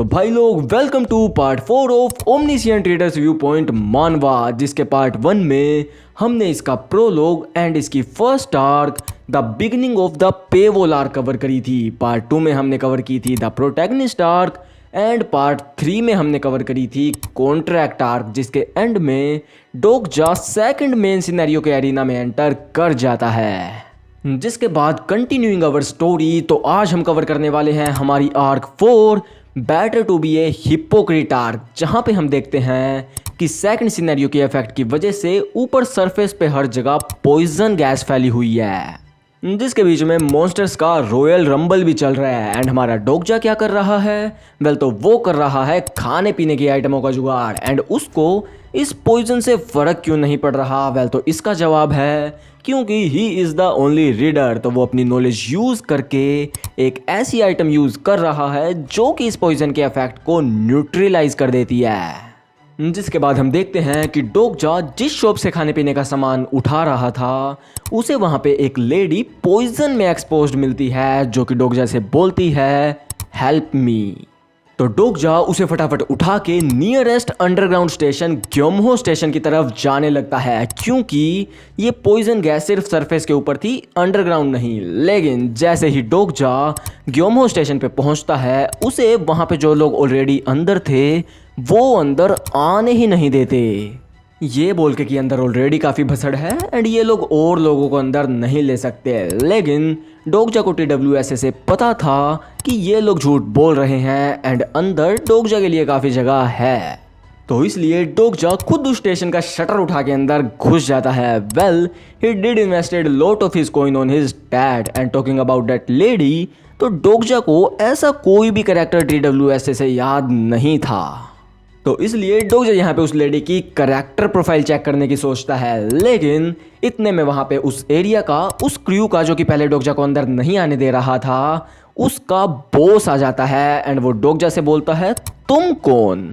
तो भाई लोग welcome to part 4 of omniscient reader's viewpoint manhwa, जिसके पार्ट 1 में हमने इसका प्रोलॉग एंड इसकी first arc the beginning of the पेवोल आर्क कवर करी थी। पार्ट 2 में हमने कवर की थी the protagonist arc and part 3 में हमने कवर करी थी कॉन्ट्रैक्ट आर्क, जिसके एंड में डोकजा सेकंड मेन सिनेरियो के एरिना में एंटर कर जाता है। जिसके बाद कंटिन्यूइंग अवर स्टोरी, तो आज हम कवर करने वाले हैं हमारी arc 4 better to be a hypocrite arc, जहां पे हम देखते हैं कि सेकंड सिनेरियो के इफेक्ट की वजह से ऊपर सरफेस पे हर जगह पॉइजन गैस फैली हुई है, जिसके बीच में मॉन्स्टर्स का रॉयल रंबल भी चल रहा है। एंड हमारा डोकजा क्या कर रहा है? वेल, तो वो कर रहा है खाने पीने की आइटमों का जुगाड़। एंड उसको इस पॉइजन से फर्क क्यों नहीं पड़ रहा? वेल, तो इसका जवाब है क्योंकि ही इज़ द ओनली रीडर। तो वो अपनी नॉलेज यूज़ करके एक ऐसी आइटम यूज़ कर रहा है जो कि इस पॉइजन के इफेक्ट को न्यूट्रलाइज कर देती है। जिसके बाद हम देखते हैं कि डोकजा जिस शॉप से खाने पीने का सामान उठा रहा था उसे वहाँ पे एक लेडी पॉइजन में एक्सपोज्ड मिलती है, जो कि डोकजा से बोलती है हेल्प मी। तो डोकजा उसे फटाफट उठा के नियरेस्ट अंडरग्राउंड स्टेशन ग्योमहो स्टेशन की तरफ जाने लगता है, क्योंकि ये पॉइजन गैस सिर्फ सरफेस के ऊपर थी, अंडरग्राउंड नहीं। लेकिन जैसे ही डोकजा ग्योमहो स्टेशन पे पहुंचता है उसे वहाँ पे जो लोग ऑलरेडी अंदर थे वो अंदर आने ही नहीं देते, ये बोल के कि अंदर ऑलरेडी काफ़ी भसड़ है एंड ये लोग और लोगों को अंदर नहीं ले सकते। लेकिन डोकजा को TWSA से पता था कि ये लोग झूठ बोल रहे हैं एंड अंदर डोकजा के लिए काफ़ी जगह है, तो इसलिए डोकजा खुद उस स्टेशन का शटर उठा के अंदर घुस जाता है। Well, he did invested lot of his coin on his dad and talking about that lady, तो डोकजा को ऐसा कोई भी कैरेक्टर TWSA से याद नहीं था, तो इसलिए डोकजा यहाँ पे उस लेडी की कैरेक्टर प्रोफाइल चेक करने की सोचता है। लेकिन इतने में वहाँ पे उस एरिया का, उस क्रू का जो कि पहले डोकजा को अंदर नहीं आने दे रहा था, उसका बॉस आ जाता है एंड वो डोकजा से बोलता है तुम कौन?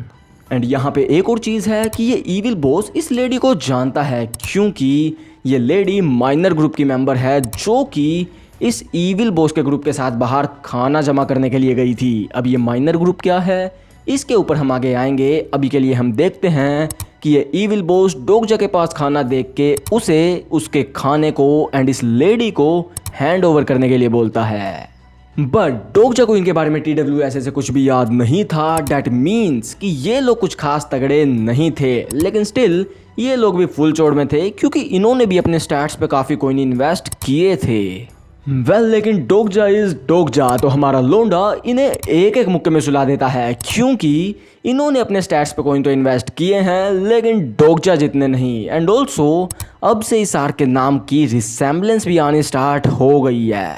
एंड यहाँ पे एक और चीज़ है कि ये इविल बॉस इस लेडी को जानता है, क्योंकि ये लेडी माइनर ग्रुप की मेंबर है जो कि इस इविल बॉस के ग्रुप के साथ बाहर खाना जमा करने के लिए गई थी। अब ये माइनर ग्रुप क्या है इसके ऊपर हम आगे आएंगे। अभी के लिए हम देखते हैं कि ये इविल बॉस डोकजा के पास खाना देख के उसे उसके खाने को एंड इस लेडी को हैंड ओवर करने के लिए बोलता है। बट डोकजा को इनके बारे में TWSA से कुछ भी याद नहीं था। डैट मीन्स कि ये लोग कुछ खास तगड़े नहीं थे, लेकिन स्टिल ये लोग भी फुल चौड़ में थे, क्योंकि इन्होंने भी अपने स्टैट्स पे काफ़ी कॉइन इन्वेस्ट किए थे। वेल, लेकिन डोकजा इज डोकजा, तो हमारा लोंडा इन्हें एक एक मुक्के में सुला देता है, क्योंकि इन्होंने अपने स्टैट्स पे कॉइन तो इन्वेस्ट किए हैं लेकिन डोकजा जितने नहीं। एंड ऑल्सो अब से इस आर्क के नाम की रिसेम्बलेंस भी आनी स्टार्ट हो गई है।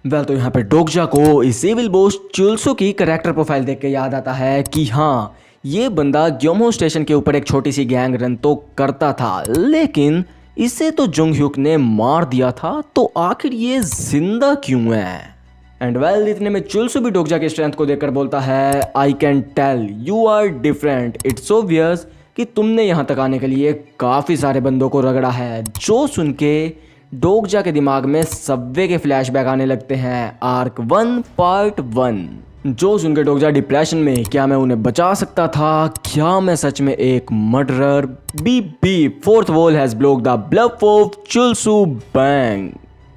वेल, तो यहाँ पे डोकजा को इस इविल बॉस चुल्सो की कैरेक्टर प्रोफाइल देख के याद आता है कि हाँ, ये बंदा ग्योमहो स्टेशन के ऊपर एक छोटी सी गैंग रन तो करता था, लेकिन इसे तो जुंग ह्यूक ने मार दिया था, तो आखिर ये जिंदा क्यों है? एंड वेल, इतने में चुल्सो भी डोकजा की स्ट्रेंथ को देखकर बोलता है I can tell you are different, it's obvious कि तुमने यहाँ तक आने के लिए काफ़ी सारे बंदों को रगड़ा है। जो सुन के डोकजा के दिमाग में सबवे के फ्लैशबैक आने लगते हैं। Arc 1 part 1। जो सुन के डोकजा डिप्रेशन में, क्या मैं उन्हें बचा सकता था? क्या मैं सच में एक murderer? B fourth wall has broke the bluff of Cheolsoo Bang.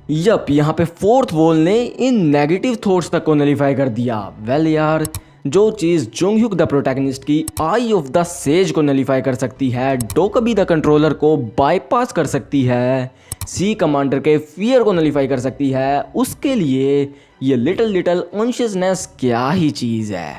Yup, यहाँ पे फोर्थ वॉल ने इन नेगेटिव थॉट्स तक को नलीफाई कर दिया। वेल यार, जो चीज़ जुंग ह्यूक द प्रोटैगनिस्ट की आई ऑफ द सेज को नलीफाई कर सकती है, डोकबी द कंट्रोलर को बाईपास कर सकती है, सी कमांडर के फियर को नलीफाई कर सकती है, उसके लिए ये लिटिल कॉन्शियसनेस क्या ही चीज़ है।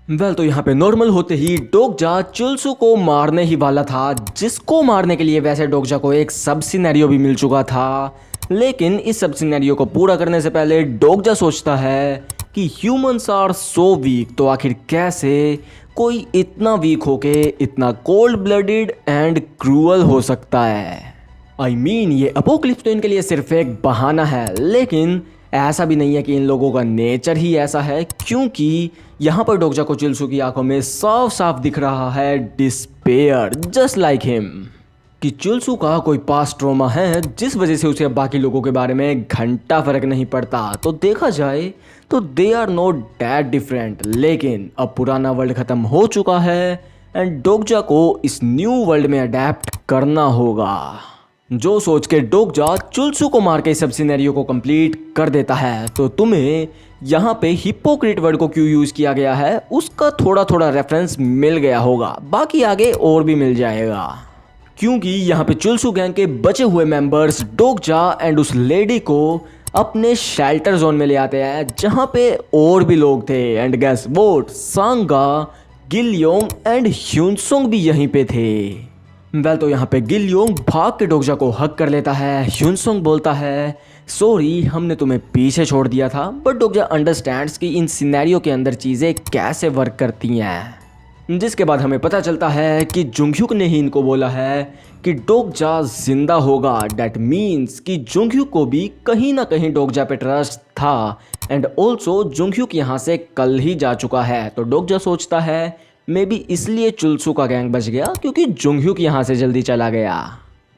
वेल, तो यहाँ पे नॉर्मल होते ही डोकजा चुल्सो को मारने ही वाला था, जिसको मारने के लिए वैसे डोकजा को एक सब सिनेरियो भी मिल चुका था। लेकिन इस सब सिनेरियो को पूरा करने से पहले डोकजा सोचता है कि ह्यूमंस आर सो वीक, तो आखिर कैसे कोई इतना वीक होके इतना कोल्ड ब्लडेड एंड क्रूअल हो सकता है? आई मीन, ये अपोक्लिप्स तो इनके लिए सिर्फ एक बहाना है, लेकिन ऐसा भी नहीं है कि इन लोगों का नेचर ही ऐसा है, क्योंकि यहाँ पर डोकजा को चुल्सो की आंखों में साफ साफ दिख रहा है डिस्पेयर, जस्ट लाइक हिम। कि चुलसू का कोई पास्ट ट्रॉमा है जिस वजह से उसे अब बाकी लोगों के बारे में घंटा फर्क नहीं पड़ता। तो देखा जाए तो they are not that different, लेकिन अब पुराना वर्ल्ड खत्म हो चुका है एंड डोगजा को इस न्यू वर्ल्ड में अडेप्ट करना होगा। जो सोच के डोगजा चुलसू को मार के सब सिनेरियो को कंप्लीट कर देता है। तो तुम्हें यहाँ पे हिपोक्रेट वर्ड को क्यों यूज किया गया है उसका थोड़ा थोड़ा रेफरेंस मिल गया होगा, बाकी आगे और भी मिल जाएगा, क्योंकि यहाँ पे चुलसू गैंग के बचे हुए मेंबर्स डोगजा एंड उस लेडी को अपने शेल्टर जोन में ले आते हैं जहाँ पे और भी लोग थे। And guess what, Sangah, Gilyoung and Hyunsung भी यहीं पे थे। तो यहाँ पे गिलयोंग भाग के डोगजा को हक कर लेता है। ह्यूनसोंग बोलता है सॉरी हमने तुम्हें पीछे छोड़ दिया था, बट डोगजा अंडरस्टैंड्स कि इन सिनेरियो के अंदर चीज़ें कैसे वर्क करती हैं। जिसके बाद हमें पता चलता है कि जुंगhyuk ने ही इनको बोला है कि डोगजा जिंदा होगा। डैट मीन्स कि जुंगhyuk को भी कहीं ना कहीं डोगजा पे ट्रस्ट था एंड ऑल्सो जुंगhyuk यहाँ से कल ही जा चुका है। तो डोगजा सोचता है मे बी इसलिए चुलसू का गैंग बच गया क्योंकि जुंगhyuk यहाँ से जल्दी चला गया।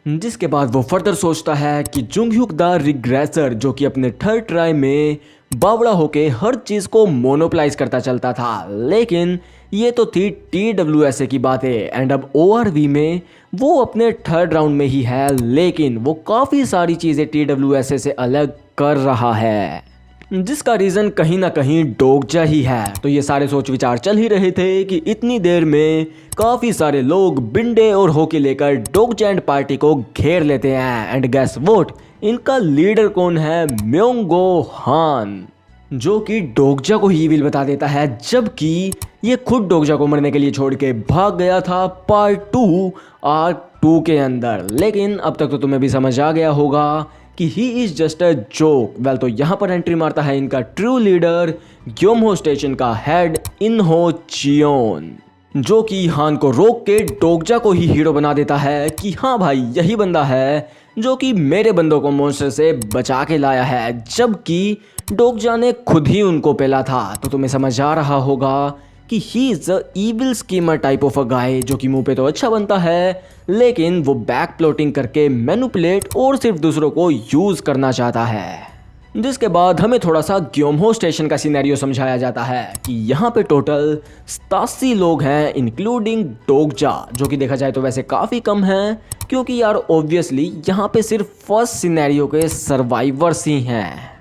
जिसके बाद वो फर्दर सोचता है कि जुंगhyuk द रिग्रेसर जो कि अपने थर्ड ट्राई में बावड़ा होके हर चीज़ को मोनोपलाइज करता चलता था, लेकिन ये तो थी TWSA की बातें एंड अब ORV में वो अपने थर्ड राउंड में ही है, लेकिन वो काफ़ी सारी चीज़ें TWSA से अलग कर रहा है जिसका रीज़न कहीं ना कहीं डोगजा ही है। तो ये सारे सोच विचार चल ही रहे थे कि इतनी देर में काफ़ी सारे लोग बिंडे और होके लेकर डोगजा एंड पार्टी को घेर लेते हैं। एंड गेस व्हाट, इनका लीडर कौन है? म्योंगो हान, जो कि डोगजा को ही विल बता देता है, जबकि ये खुद डोगजा को मरने के लिए छोड़ के भाग गया था पार्ट 2 आर्क 2 के अंदर। लेकिन अब तक तो तुम्हें भी समझ आ गया होगा कि he is just a joke. तो यहाँ पर एंट्री मारता है इनका ट्रू लीडर ग्योमहो स्टेशन का हेड इनहो चियोन, जो कि हान को रोक के डोगजा को ही हीरो बना देता है कि हाँ भाई यही बंदा है जो कि मेरे बंदों को मॉन्स्टर से बचा के लाया है, जबकि डोगजा ने खुद ही उनको पेला था। तो तुम्हें समझ आ रहा होगा कि he is a evil schemer type of a guy, जो कि मुंह पे तो अच्छा बनता है लेकिन वो बैक प्लॉटिंग करके मैनिपुलेट और सिर्फ दूसरों को यूज करना चाहता है। जिसके बाद हमें थोड़ा सा ग्योमहो स्टेशन का सिनेरियो समझाया जाता है कि यहाँ पे टोटल 87 लोग हैं इंक्लूडिंग डोगजा, जो कि देखा जाए तो वैसे काफ़ी कम हैं क्योंकि यार ऑब्वियसली यहाँ पे सिर्फ फर्स्ट सिनेरियो के सर्वाइवर्स ही हैं।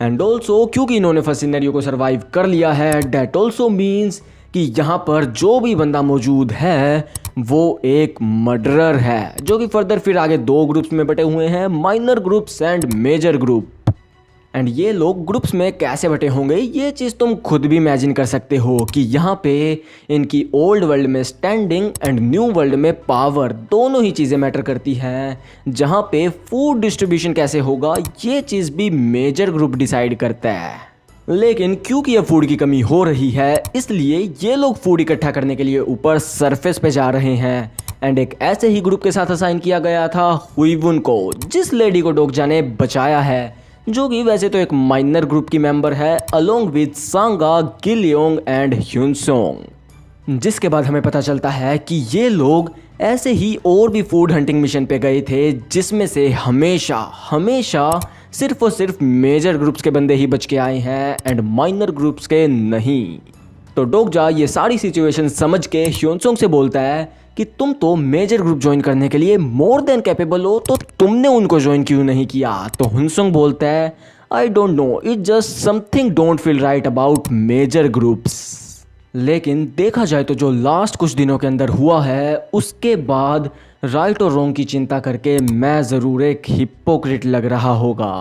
एंड ऑल्सो क्योंकि इन्होंने फर्स्ट सिनेरियो को सर्वाइव कर लिया है, डैट ऑल्सो मीन्स कि यहाँ पर जो भी बंदा मौजूद है वो एक मर्डरर है, जो कि फर्दर फिर आगे 2 ग्रुप्स में बटे हुए हैं, minor groups and major group. And ये लोग ग्रुप्स में कैसे बटे होंगे ये चीज़ तुम खुद भी इमेजिन कर सकते हो कि यहाँ पे इनकी ओल्ड वर्ल्ड में स्टैंडिंग एंड न्यू वर्ल्ड में पावर दोनों ही चीज़ें मैटर करती हैं। जहाँ पे फूड डिस्ट्रीब्यूशन कैसे होगा ये चीज़ भी मेजर ग्रुप डिसाइड करता है। लेकिन क्योंकि अब फूड की कमी हो रही है इसलिए ये लोग फूड इकट्ठा करने के लिए ऊपर सरफेस पे जा रहे हैं। एंड एक ऐसे ही ग्रुप के साथ असाइन किया गया था हुईवुन को, जिस लेडी को डोगजा ने बचाया है, जो कि वैसे तो एक माइनर ग्रुप की मेंबर है along with Sanga, Gilyoung and ह्यूनसोंग। जिसके बाद हमें पता चलता है कि ये लोग ऐसे ही और भी फूड हंटिंग मिशन पे गए थे जिसमें से हमेशा सिर्फ और सिर्फ मेजर ग्रुप्स के बंदे ही बच के आए हैं एंड माइनर ग्रुप्स के नहीं। तो डोगजा ये सारी सिचुएशन समझ के ह्यूनसोंग से बोलता है कि तुम तो मेजर ग्रुप ज्वाइन करने के लिए मोर देन कैपेबल हो, तो तुमने उनको ज्वाइन क्यों नहीं किया? तो ह्यूनसोंग बोलता है I don't know, it just something don't feel right about major groups. लेकिन देखा जाए तो जो लास्ट कुछ दिनों के अंदर हुआ है उसके बाद राइट और रॉन्ग की चिंता करके मैं ज़रूर एक हिपोक्रेट लग रहा होगा।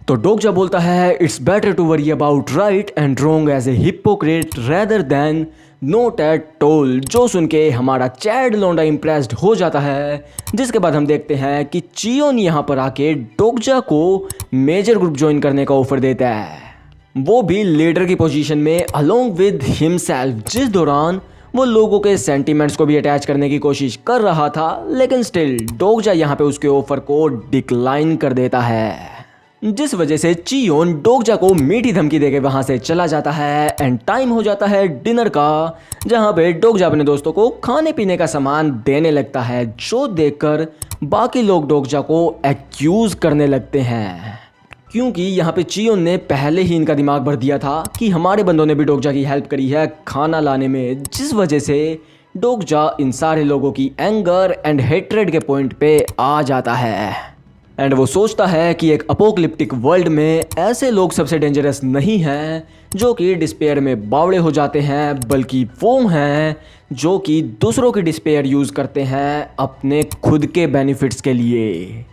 तो डोगजा बोलता है it's better to worry about right and wrong as a hypocrite rather than not at all. जो सुन के हमारा चैड लोंडा इम्प्रेस्ड हो जाता है। जिसके बाद हम देखते हैं कि चियोन यहाँ पर आके डोगजा को मेजर ग्रुप ज्वाइन करने का ऑफर देता है, वो भी लीडर की पोजीशन में अलोंग विद हिमसेल्फ, जिस दौरान वो लोगों के सेंटीमेंट्स को भी अटैच करने की कोशिश कर रहा था। लेकिन स्टिल डोगजा यहाँ पे उसके ऑफर को डिक्लाइन कर देता है, जिस वजह से चियोन डोगजा को मीठी धमकी देके वहां से चला जाता है। एंड टाइम हो जाता है डिनर का, जहां पे डोगजा अपने दोस्तों को खाने पीने का सामान देने लगता है, जो देखकर बाकी लोग डोगजा को एक्यूज करने लगते हैं, क्योंकि यहाँ पे चियोन ने पहले ही इनका दिमाग भर दिया था कि हमारे बंदों ने भी डोगजा की हेल्प करी है खाना लाने में, जिस वजह से डोगजा इन सारे लोगों की एंगर एंड हेट्रेड के पॉइंट पे आ जाता है। एंड वो सोचता है कि एक अपोकलिप्टिक वर्ल्ड में ऐसे लोग सबसे डेंजरस नहीं हैं जो कि डिस्पेयर में बावड़े हो जाते हैं, बल्कि वो हैं जो कि दूसरों की डिस्पेयर यूज़ करते हैं अपने खुद के बेनिफिट्स के लिए,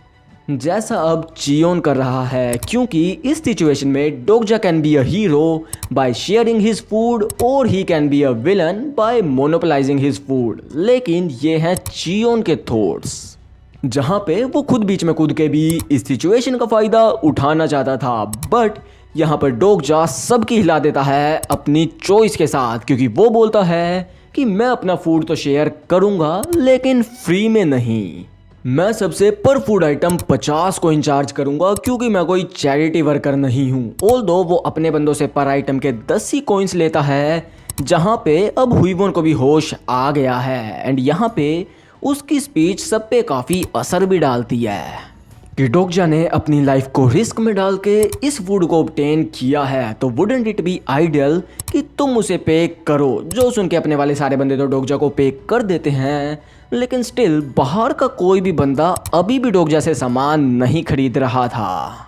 जैसा अब चियोन कर रहा है। क्योंकि इस सिचुएशन में Dokja can be a hero by sharing his food और he can be a villain by monopolising his food. लेकिन ये हैं चियोन के थॉट्स, जहाँ पे वो खुद बीच में कूद के भी इस सिचुएशन का फ़ायदा उठाना चाहता था, बट यहाँ पर डोगजा सबकी हिला देता है अपनी चॉइस के साथ, क्योंकि वो बोलता है कि मैं अपना फूड तो शेयर करूँगा लेकिन फ्री में नहीं। मैं सबसे पर फूड आइटम 50 को इंचार्ज करूंगा, क्योंकि मैं कोई चैरिटी वर्कर नहीं हूं। ऑल्दो वो अपने बंदों से पर आइटम के 10 ही कॉइन्स लेता है, जहां पे अब हुईवोन को भी होश आ गया है। एंड यहाँ पे उसकी स्पीच सब पे काफ़ी असर भी डालती है कि डोगजा ने अपनी लाइफ को रिस्क में डाल के इस फूड को ऑब्टेन किया है, तो वुडंट इट बी आइडियल कि तुम उसे पे करो। जो सुन के अपने वाले सारे बंदे तो डोगजा को पे कर देते हैं, लेकिन स्टिल बाहर का कोई भी बंदा अभी भी डोगजा से सामान नहीं खरीद रहा था।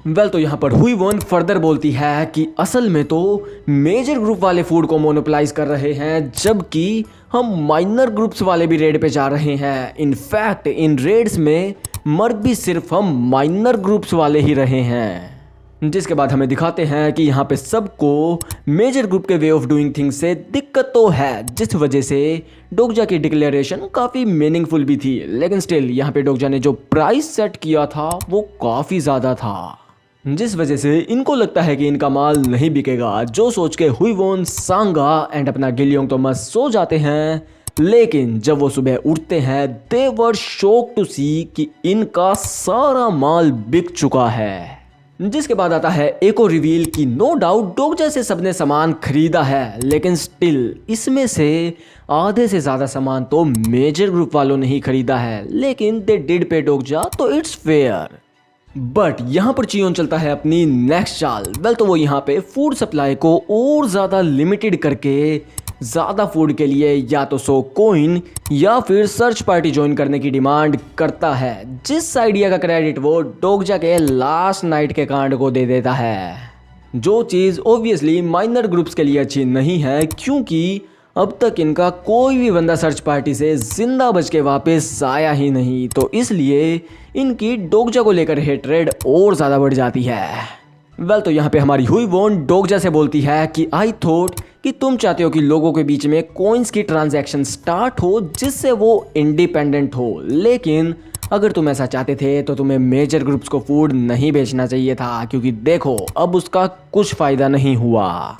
तो यहाँ पर हुईवोन फर्दर बोलती है कि असल में तो मेजर ग्रुप वाले फूड को मोनोपोलाइज कर रहे हैं, जबकि हम माइनर ग्रुप्स वाले भी रेड पे जा रहे हैं। इनफैक्ट इन रेड्स में मर भी सिर्फ हम माइनर ग्रुप्स वाले ही रहे हैं। जिसके बाद हमें दिखाते हैं कि यहाँ पे सबको मेजर ग्रुप के वे ऑफ डूइंग थिंग्स से दिक्कत तो है, जिस वजह से डोगजा की डिक्लेरेशन काफ़ी मीनिंगफुल भी थी। लेकिन स्टिल यहाँ पे डोगजा ने जो प्राइस सेट किया था वो काफ़ी ज़्यादा था, जिस वजह से इनको लगता है कि इनका माल नहीं बिकेगा। जो सोच के हुईवोन, सांगा एंड अपना गिलियोंग तो मस्त सो जाते हैं, लेकिन जब वो सुबह उठते हैं दे वर शॉक्ड टू सी कि इनका सारा माल बिक चुका है। जिसके बाद आता है एक और रिवील कि नो डाउट डोगजा से सबने सामान खरीदा है, लेकिन स्टिल इसमें से आधे से ज़्यादा सामान तो मेजर ग्रुप वालों ने ही खरीदा है, लेकिन दे डिड पे डोगजा, तो इट्स फेयर। बट यहाँ पर चियोन चलता है अपनी नेक्स्ट चाल। तो वो यहाँ पे फूड सप्लाई को और ज़्यादा लिमिटेड करके ज़्यादा फूड के लिए या तो 100 कॉइन या फिर सर्च पार्टी ज्वाइन करने की डिमांड करता है, जिस आइडिया का क्रेडिट वो डोगजा के लास्ट नाइट के कांड को दे देता है, जो चीज़ ऑब्वियसली माइनर ग्रुप्स के लिए अच्छी नहीं है, क्योंकि अब तक इनका कोई भी बंदा सर्च पार्टी से जिंदा बच के वापस आया ही नहीं। तो इसलिए इनकी डोगजा को लेकर हेट्रेड और ज़्यादा बढ़ जाती है। तो यहाँ पे हमारी हुईवोन डोगजा से बोलती है कि आई थॉट कि तुम चाहते हो कि लोगों के बीच में कॉइन्स की ट्रांजैक्शन स्टार्ट हो जिससे वो इंडिपेंडेंट हो, लेकिन अगर तुम ऐसा चाहते थे तो तुम्हें मेजर ग्रुप्स को फूड नहीं बेचना चाहिए था, क्योंकि देखो अब उसका कुछ फ़ायदा नहीं हुआ।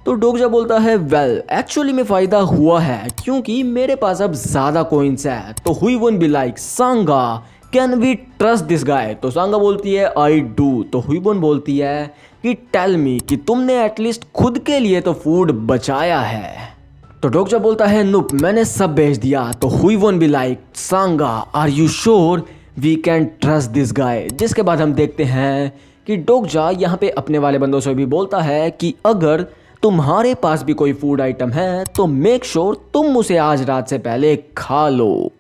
तो डोगजा बोलता है वेल एक्चुअली में फ़ायदा हुआ है, क्योंकि मेरे पास अब ज़्यादा कॉइन्स है। तो Heewon be like Sangah can we trust this guy. तो सांगा बोलती है आई डू। तो हुईवोन बोलती है कि टेल मी कि तुमने एटलीस्ट खुद के लिए तो फूड बचाया है। तो डोगजा बोलता है नुप मैंने सब बेच दिया। तो Heewon be like Sangah are you sure we can trust this guy. जिसके बाद हम देखते हैं कि डोगजा यहाँ पे अपने वाले बंदों से भी बोलता है कि अगर तुम्हारे पास भी कोई फूड आइटम है तो मेक श्योर तुम उसे आज रात से पहले खा लो।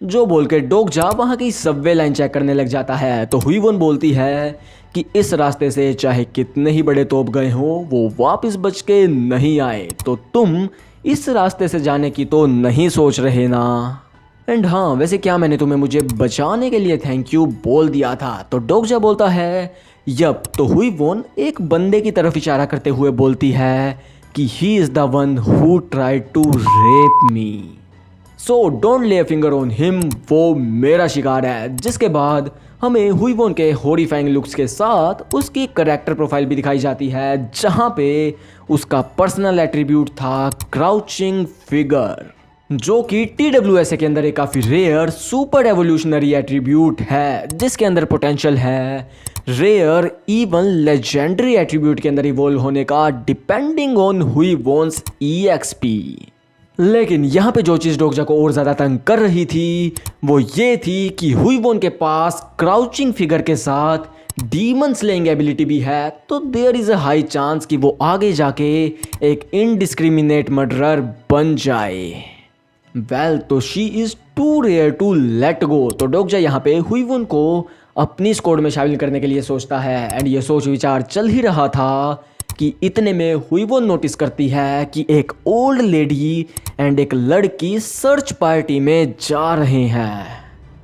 जो बोल के डोगजा वहाँ की सबवे लाइन चेक करने लग जाता है। तो हुईवोन बोलती है कि इस रास्ते से चाहे कितने ही बड़े तोप गए हों वो वापस बच के नहीं आए, तो तुम इस रास्ते से जाने की तो नहीं सोच रहे ना। एंड हाँ वैसे क्या मैंने तुम्हें मुझे बचाने के लिए थैंक यू बोल दिया था। तो डोगजा बोलता है यप। तो हुईवोन एक बंदे की तरफ इशारा करते हुए बोलती है कि he is the one who tried to rape me, so don't lay finger on him, वो मेरा शिकार है। जिसके बाद हमें हुईवोन के हॉरिफाइंग लुक्स के साथ उसकी करैक्टर प्रोफाइल भी दिखाई जाती है, जहाँ पे उसका पर्सनल एट्रीब्यूट था क्राउचिंग फिगर, जो कि TWSA के अंदर एक काफ़ी रेयर सुपर एवोल्यूशनरी एट्रीब्यूट है, जिसके अंदर पोटेंशियल है रेयर इवन लेजेंडरी एट्रीब्यूट के अंदर इवॉल्व होने का, डिपेंडिंग ऑन हुईवोन्स EXP। लेकिन यहाँ पे जो चीज़ डोगजा को और ज़्यादा तंग कर रही थी वो ये थी कि हुईवोन के पास क्राउचिंग फिगर के साथ डीमन स्लेइंग एबिलिटी भी है, तो there is a high chance कि वो आगे जाके एक इनडिस्क्रिमिनेट मर्डरर बन जाए। वेल तो she is too rare to let go. तो डोगजा यहाँ पे हुईवोन को अपनी स्क्वाड में शामिल करने के लिए सोचता है एंड ये सोच विचार चल ही रहा था कि इतने में हुईवोन नोटिस करती है कि एक ओल्ड लेडी एंड एक लड़की सर्च पार्टी में जा रहे हैं।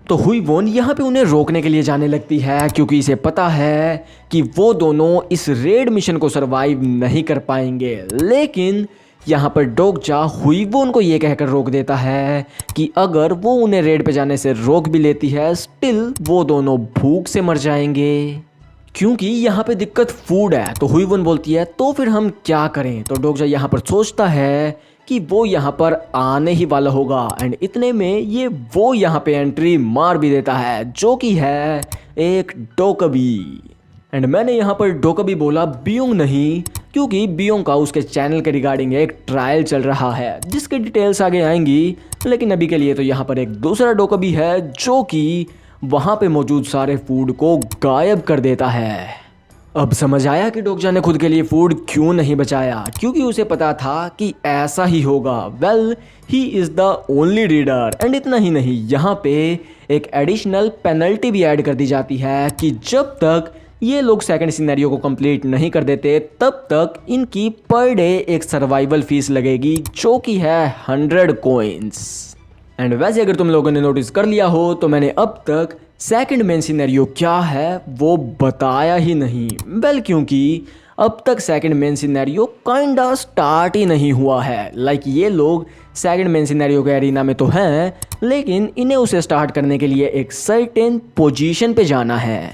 तो हुईवोन यहाँ पे उन्हें रोकने के लिए जाने लगती है क्योंकि इसे पता है कि वो दोनों इस रेड मिशन को सरवाइव नहीं कर पाएंगे। लेकिन यहाँ पर डोगजा हुईवोन को ये कहकर रोक देता है कि अगर वो उन्हें रेड पे जाने से रोक भी लेती है स्टिल वो दोनों भूख से मर जाएंगे, क्योंकि यहाँ पे दिक्कत फूड है। तो हुईवोन बोलती है तो फिर हम क्या करें। तो डोगजा यहाँ पर सोचता है कि वो यहाँ पर आने ही वाला होगा एंड इतने में ये वो यहाँ पे एंट्री मार भी देता है जो कि है एक डोकबी। एंड मैंने यहाँ पर डोकबी बोला बियोंग नहीं, क्योंकि बियोंग का उसके चैनल के रिगार्डिंग एक ट्रायल चल रहा है जिसके डिटेल्स आगे आएंगी। लेकिन अभी के लिए तो यहाँ पर एक दूसरा डोकबी है जो कि वहाँ पे मौजूद सारे फूड को गायब कर देता है। अब समझ आया कि डोगजा ने खुद के लिए फूड क्यों नहीं बचाया, क्योंकि उसे पता था कि ऐसा ही होगा। Well he is the only reader. And इतना ही नहीं, यहाँ पे एक एडिशनल पेनल्टी भी ऐड कर दी जाती है कि जब तक ये लोग सेकंड सिनेरियो को कंप्लीट नहीं कर देते तब तक इनकी पर डे एक सर्वाइवल फीस लगेगी जो कि है 100 कॉइन्स। एंड वैसे अगर तुम लोगों ने नोटिस कर लिया हो तो मैंने अब तक सेकंड मेन सिनेरियो क्या है वो बताया ही नहीं। वेल क्योंकि अब तक second main scenario kinda start ही नहीं हुआ है। लाइक ये लोग सेकंड मेन सिनेरियो के एरिना में तो हैं लेकिन इन्हें उसे स्टार्ट करने के लिए एक सर्टेन पोजीशन पे जाना है,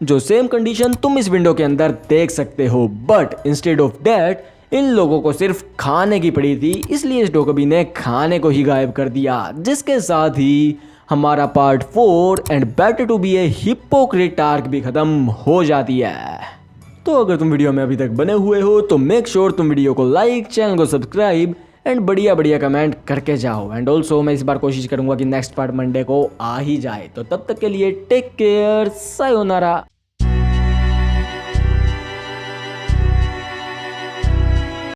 जो सेम कंडीशन तुम इस विंडो के अंदर देख सकते हो। But instead of that in लोगों को सिर्फ खाने की पड़ी थी, इसलिए इस डोकबी ने खाने को ही गायब कर दिया, जिसके साथ ही हमारा part 4 and better to be a hypocrite arc भी खत्म हो जाती है। तो अगर तुम वीडियो में अभी तक बने हुए हो तो मेक श्योर तुम वीडियो को लाइक, चैनल को सब्सक्राइब एंड बढ़िया बढ़िया कमेंट करके जाओ। एंड ऑल्सो मैं इस बार कोशिश करूंगा कि नेक्स्ट पार्ट मंडे को आ ही जाए। तो तब तक के लिए टेक केयर, सायोनारा।